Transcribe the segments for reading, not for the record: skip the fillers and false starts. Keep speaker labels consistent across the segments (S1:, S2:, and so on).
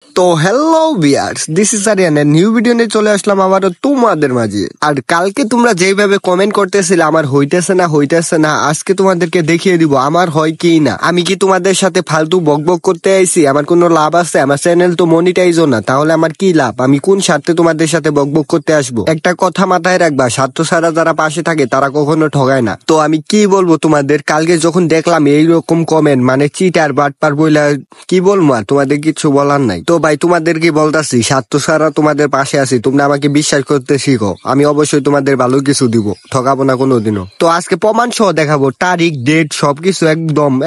S1: তো hello viewers, this is Aryan, new video নিয়ে চলে আসলাম আবারও তোমাদের মাঝে। আর কালকে তোমরা যেভাবে কমেন্ট করতেছিলে আমার হইতেছে না, আজকে তোমাদেরকে দেখিয়ে দিব আমার হয় কি না। আমি কি তোমাদের সাথে ফালতু বকবক করতে আইছি? আমার কোনো লাভ আছে? আমার চ্যানেল তো মনিটাইজও না, তাহলে আমার কি লাভ? আমি কোন স্বার্থে তোমাদের সাথে বকবক করতে আসবো? একটা কথা মাথায় রাখবা, স্বার্থ ছাড়া যারা পাশে থাকে তারা কখনো ঠগায় না। তো আমি কি বলবো তোমাদের, কালকে যখন দেখলাম এইরকম কমেন্ট, মানে চিটার বাটপার বইলা কি বলবো, আর তোমাদের কিছু বলার নাই। তো ভাই তোমাদেরকে বলতাছি, স্বার্থ ছাড়া তোমাদের পাশে আছি, তোমরা আমাকে বিশ্বাস করতে শিখো, আমি অবশ্যই তোমাদের ভালো কিছু দিব, ঠকাবো না কোনোদিনও। তো আজকে প্রমাণ সহ দেখাবো, তারিখ ডেট সবকিছু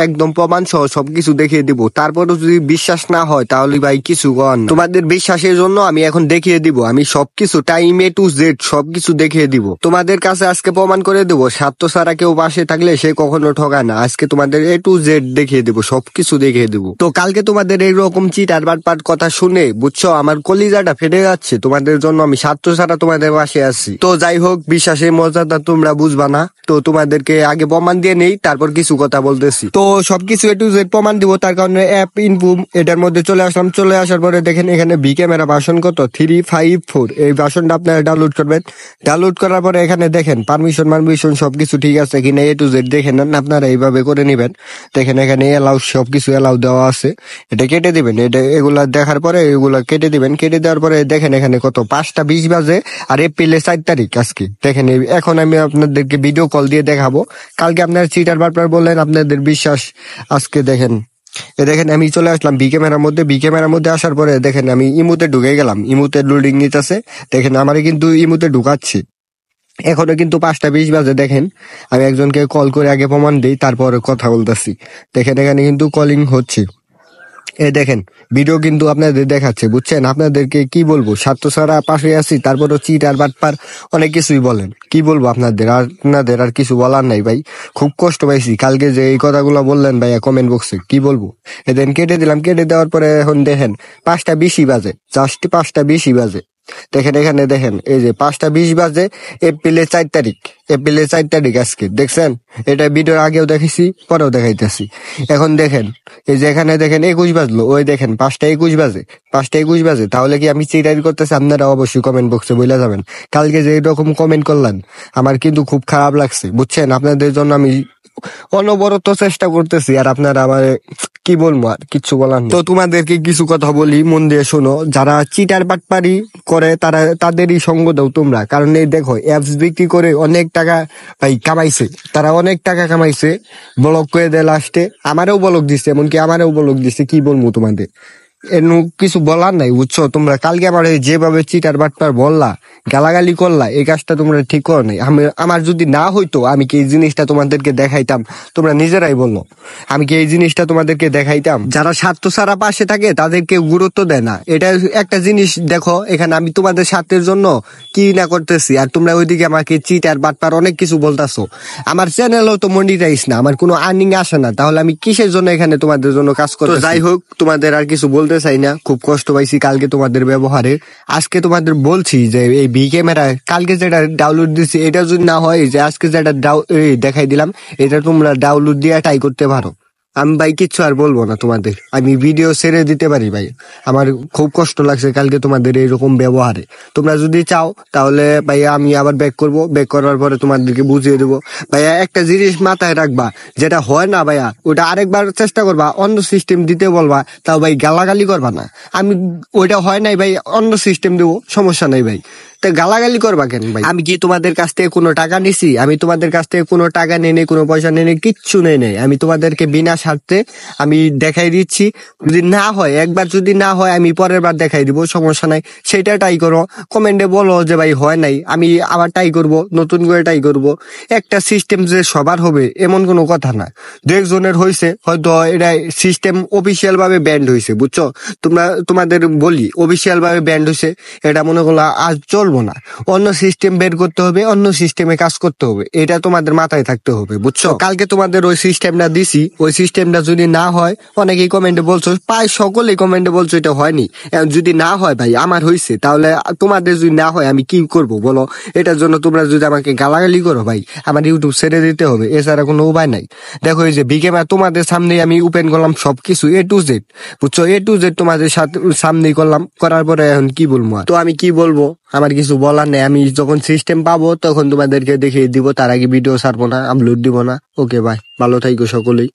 S1: একদম প্রমাণ সহ সবকিছু দেখিয়ে দিব। তারপরও যদি বিশ্বাস না হয় তাহলে ভাই কিছু করার না। তোমাদের বিশ্বাসের জন্য আমি এখন দেখিয়ে দিব, আমি সবকিছু টাইম এ টু জেড সবকিছু দেখিয়ে দিব তোমাদের কাছে। আজকে প্রমাণ করে দেবো স্বার্থ ছাড়া কেউ পাশে থাকলে সে কখনো ঠকায় না। আজকে তোমাদের এ টু জেড দেখিয়ে দিব, সবকিছু দেখিয়ে দিব। তো কালকে তোমাদের এইরকম চিটার বাটপার কথা শুনে বুঝছো আমার কলিজাটা ফেটে যাচ্ছে। তোমাদের জন্য আমি স্বার্থ ছাড়া তোমাদের পাশে আছি। তো যাই হোক, বিশ্বাসের মজাটা তোমরা বুঝবা না, তো তোমাদেরকে আগে প্রমাণ দিয়ে নেই, তারপর কিছু কথা বলতেছি। তো সবকিছু এ টু জেড প্রমাণ দিব, তার কারণে অ্যাপ ইনপুম এটার মধ্যে চলে আসলাম। চলে আসার পরে দেখেন এখানে বি ক্যামেরা ভার্সন কত 354, এই ভার্সনটা আপনারা ডাউনলোড করবেন। ডাউনলোড করার পরে এখানে দেখেন পারমিশন সবকিছু ঠিক আছে কিনা এ টু জেড দেখে নেন, আপনারা এইভাবে করে নিবেন। দেখেন এখানে এলাউ সবকিছু এলাউ দেওয়া আছে, এটা কেটে দিবেন। এটা এগুলা দেখার পরে এগুলা কেটে দিবেন। কেটে দেওয়ার পরে দেখেন এখানে কত 5টা 20 বাজে, আর এপ্রিলের 4 তারিখ আজকে। দেখেন এখন আমি আপনাদেরকে ভিডিও কল দিয়ে দেখাবো। কালকে আপনারা চিটার বাটপার বললেন, আপনাদের বিশ্বাস আজকে দেখেন। দেখেন আমি চলে আসলাম বি ক্যামেরার মধ্যে আসার পরে দেখেন আমি ইমুতে ঢুকে গেলাম। ইমুতে লোডিং নিতেছে, দেখেন আমারে কিন্তু ইমুতে ঢুকাচ্ছে। এখনো কিন্তু 5টা 20 বাজে। দেখেন আমি একজনকে কল করে আগে প্রমাণ দিই, তারপর কথা বলতেছি। দেখেন এখানে কিন্তু কলিং হচ্ছে। দেখেন ভিডিও কিন্তু আপনাদের দেখাচ্ছে, বুঝছেন? আপনাদেরকে কি বলবো, স্বার্থ ছাড়া পাশে আছি, তারপরও চিট আর বাটপার অনেক কিছুই বলেন। কি বলবো আপনাদের আর কিছু বলার নাই ভাই। খুব কষ্ট পাইছি কালকে যে এই কথাগুলো বললেন ভাইয়া কমেন্ট বক্সে, কি বলবো। এদিন কেটে দিলাম। কেটে দেওয়ার পরে এখন দেখেন 5টা 20 বাজে, জাস্ট 5টা 20 বাজে। দেখেন এখানে দেখেন এই যে 5টা 20 বাজে, এপ্রিলের 4 তারিখ। আজকে দেখছেন, এটা ভিডিওর আগেও দেখেছি, পরেও দেখাইতেছি। এখন দেখেন এই যে এখানে দেখেন 21 বাজলো, ওই দেখেন 5টা 21 বাজে। তাহলে কি আমি চিটারি করতেছি? আপনারা অবশ্যই কমেন্ট বক্সে বলে যাবেন। কালকে যে এরকম কমেন্ট করলেন আমার কিন্তু খুব খারাপ লাগছে, বুঝছেন? আপনাদের জন্য আমি অনবরত চেষ্টা করতেছি, আর আপনারা আমার কি বলবো, আর কিছু বলার নেই। তো তোমাদেরকে কিছু কথা বলি, মন দিয়ে শোনো। যারা চিটার বাটপারি করে তাদেরই সঙ্গ দাও তোমরা, কারণ এই দেখো অ্যাপস বিক্রি করে অনেক টাকা ভাই কামাইছে, তারা অনেক টাকা কামাইছে। ব্লক করে দেয় লাস্টে, আমারও ব্লক দিচ্ছে, এমনকি আমারও ব্লক দিচ্ছে। কি বলবো তোমাদের, এনু কিছু বলার নাই, বুঝছো? তোমরা কালকে আমার যেভাবে চিটার বাটপার বললা, গালাগালি করলা, এই কাজটা তোমরা ঠিক করো নাই। আমার যদি না হইতো আমি কি এই জিনিসটা তোমাদেরকে দেখাইতাম? তোমরা নিজেরাই বললো, আমি কি এই জিনিসটা তোমাদেরকে দেখাইতাম? যারা স্বার্থ ছাড়া পাশে থাকে তাদেরকে গুরুত্ব দেয় না। এটা একটা জিনিস দেখো, এখানে আমি তোমাদের স্বার্থের জন্য কি না করতেছি, আর তোমরা ওইদিকে আমাকে চিটার বাটপার অনেক কিছু বলতাছো। আমার চ্যানেলও তো মনিটাইজ না, আমার কোনো আর্নিং আসে না, তাহলে আমি কিসের জন্য এখানে তোমাদের জন্য কাজ করতে? যাই হোক, তোমাদের আর কিছু বলতে চাই না। খুব কষ্ট পাইছি কালকে তোমাদের ব্যবহারে। আজকে তোমাদের বলছি যে এই বি ক্যামেরা কালকে যেটা ডাউনলোড দিছি, এটা যদি না হয় যে আজকে যেটা দেখাই দিলাম, এটা তোমরা ডাউনলোড দিয়ে ট্রাই করতে পারো। আমি ভাই কিচ্ছু আর বলবো না তোমাদের, আমি ভিডিও ছেড়ে দিতে পারি ভাই। আমার খুব কষ্ট লাগছে কালকে তোমাদের এইরকম ব্যবহারে। তোমরা যদি চাও তাহলে ভাইয়া আমি আবার ব্যাক করব, ব্যাক করার পরে তোমাদেরকে বুঝিয়ে দেবো। ভাইয়া একটা জিনিস মাথায় রাখবা, যেটা হয় না ভাইয়া ওটা আরেকবার চেষ্টা করবা, অন্য সিস্টেম দিতে বলবা, তাও ভাই গালাগালি করবা না। আমি ওইটা হয় নাই ভাই, অন্য সিস্টেম দেবো, সমস্যা নাই ভাই। তা গালাগালি করবা কেন ভাই? আমি কি তোমাদের কাছ থেকে কোনো টাকা নিছি? আমি তোমাদের কাছ থেকে কোনো টাকা নেই, কোনো পয়সা নেই, কিচ্ছু নেই। আমি তোমাদেরকে বিনা স্বার্থে আমি দেখাই দিচ্ছি। যদি না হয়, একবার যদি না হয় আমি পরের বার দেখাই দিব, সমস্যা নাই। সেটা ট্রাই করো, কমেন্টে বলো যে ভাই হয় নাই, আমি আবার ট্রাই করব, নতুন করে ট্রাই করব। একটা সিস্টেম যে সবার হবে এমন কোনো কথা না। দু একজনের হয়েছে হয়তো, এটা সিস্টেম অফিসিয়াল ভাবে ব্যান্ড হয়েছে, বুঝছো? তোমাদের বলি অফিসিয়াল ভাবে ব্যান্ড হয়েছে, এটা মনে করলো আজ চলবো চলবো না, অন্য সিস্টেম বের করতে হবে, অন্য সিস্টেমে কাজ করতে হবে, এটা তোমাদের মাথায় থাকতে হবে, বুঝছো? কালকে তোমাদের ওই সিস্টেমটা দিছি, ওই সিস্টেমটা যদি না হয়, অনেকেই কমেন্টে বলছো, প্রায় সকলেই কমেন্টে বলছো এটা হয়নি। এখন যদি না হয় ভাই, আমার হয়েছে, তাহলে তোমাদের যদি না হয় আমি কি করব বলো? এটার জন্য তোমরা যদি আমাকে গালাগালি করো ভাই, আমার ইউটিউব ছেড়ে দিতে হবে, এছাড়া কোনো উপায় নাই। দেখো এই যে বিকেমা তোমাদের সামনে আমি ওপেন করলাম সবকিছু A to Z, বুঝছো? A to Z তোমাদের সাথে সামনেই করলাম, করার পরে এখন কি বলবো আর? তো আমি কি বলবো, আমার কিছু বলার নেই। আমি যখন সিস্টেম পাবো তখন তোমাদেরকে দেখিয়ে দিব, তার আগে ভিডিও ছাড়বো না, আপলোড দিব না। ওকে ভাই, ভালো থাইকো সকলেই।